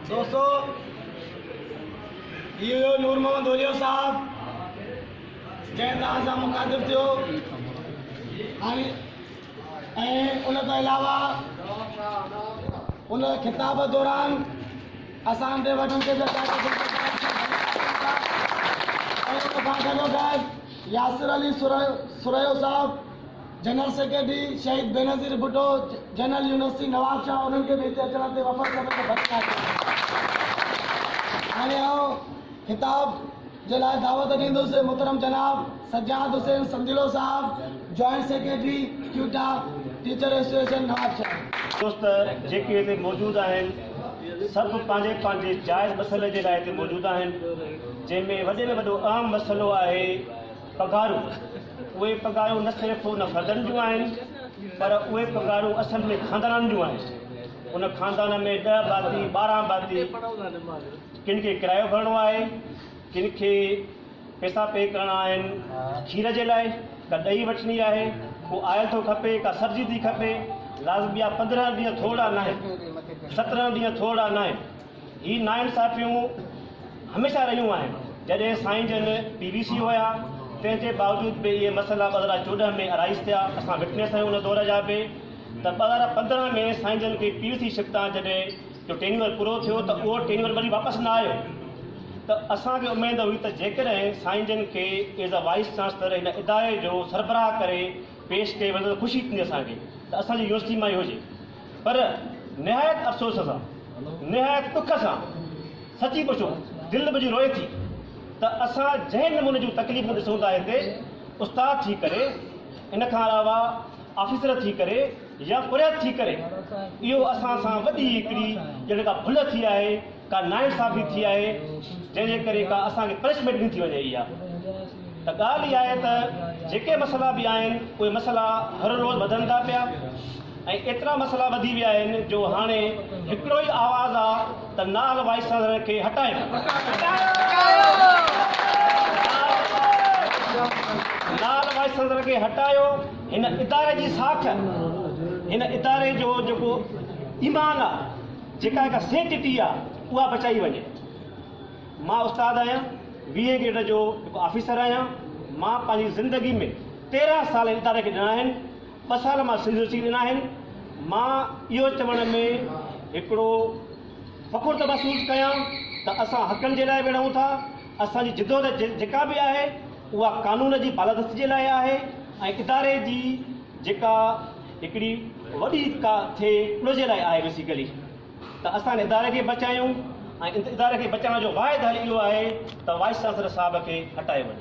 दोस्तों, ये नूर मोहम्मद ओलियो साहब जंहिं तव्हां सां मुखातिब थियो उन खां अलावा उन खिताब दौरान असां ते वॾनि खे यासिर अली सुरयो साहब जनरल सेक्रेटरी शहीद बेनज़ीर भुट्टो जनरल यूनिवर्सिटी नवाब शाह उन्हनि खे बि हिते अचण ते वफ़द करण ते बचना हाणे खिताब जे लाइ दावत ॾींदुसि मोहतरम जनाब सज्जाद हुसैन संदिलो साहब joint secretary Quetta teacher association Nawab Shah. दोस्त जेके हिते मौजूदु आहिनि सभु पंहिंजे पंहिंजे जाइज़ मसइले जे लाइ हिते मौजूदु आहिनि, जंहिंमें वॾे में वॾो अहम मसइलो आहे पघारूं। उहे पघारूं न सिर्फ़ु उन फर्दनि जूं आहिनि पर उहे पघारूं असल में ख़ानदाननि जूं आहिनि। उन ख़ानदान में 10 भाती 12 भाती किन खे किरायो भरणो आहे, किन खे पैसा पे करणा आहिनि खीर जे लाइ, का ॾही वठणी आहे, को आयल थो खपे, का सब्जी थी खपे। लाज़मी आहे 15 ॾींहं थोरा न आहिनि, 17 ॾींहं थोरा न आहिनि। ही नाइंसाफ़ियूं हमेशह रहियूं आहिनि। जॾहिं साईं जन PVC हुया तंहिंजे बावजूदि बि इहे मसइला 2014 में अराइज़ थिया। असां विटनेस आहियूं उन दौर जा बि। त 2015 में साईं जन खे PVC शिफ्टां जॾहिं जो टेन्यूअर पूरो थियो त उहो टेन्यूअर वरी वापसि न आयो। त असांखे उमेदु हुई त जेकॾहिं साईं जन खे एज़ अ वाइस चांसलर हिन इदारे जो सरबराह करे पेश कई वञे त ख़ुशी थींदी असांखे त असांजी यूनिवर्सिटी मां ई हुजे। पर निहायत अफ़सोस सां, निहायत दुख सां, सची पुछो दिलि मुंहिंजी रोए थी त असां जंहिं नमूने जूं तकलीफ़ूं ॾिसूं था हिते, उस्ताद थी करे, इन खां अलावा ऑफिसर थी करे या कुरियत थी करे, इहो असां सां वॾी हिकिड़ी ॼण का भुल थी आहे, का नाइंसाफ़ी थी आहे, जंहिंजे करे का असांखे पनिशमेंट ॾिनी थी वञे। इहा त ॻाल्हि इहा आहे त जेके मसइला बि आहिनि उहे मसइला हर रोज़ु वधनि था पिया ऐं एतिरा मसइला वधी विया आहिनि जो हाणे हिकिड़ो ई आवाज़ु आहे त नाल वाइस चांसलर खे हटायो। नाल वाइस चांसलर खे हटायो। हिन इदारे जी साख, हिन इदारे जो जेको ईमान आहे, जेका हिकु सेंटिटी आहे, उहा बचाई वञे। मां उस्ताद आहियां, 20 ग्रेड जो जेको ऑफिसर आहियां। मां पंहिंजी ज़िंदगी में 13 साल इदारे खे ॾिना आहिनि, 2 साल मां सिंधी ॾिना आहिनि। मां इहो चवण में हिकिड़ो फ़ख़ुरु त महसूसु कयां त असां हक़नि जे लाइ विढ़ूं था। असांजी जिदोजहद जेका बि आहे उहा कानून जी बालादस्ती जे लाइ आहे ऐं इदारे जी जेका हिकिड़ी वॾी का थिए उन जे लाइ आहे बेसिकली। त असां इदारे खे बचायूं ऐं इदारे खे बचाइण जो वाहिद हल इहो आहे त वाइस चांसलर साहिब खे हटाए वञे।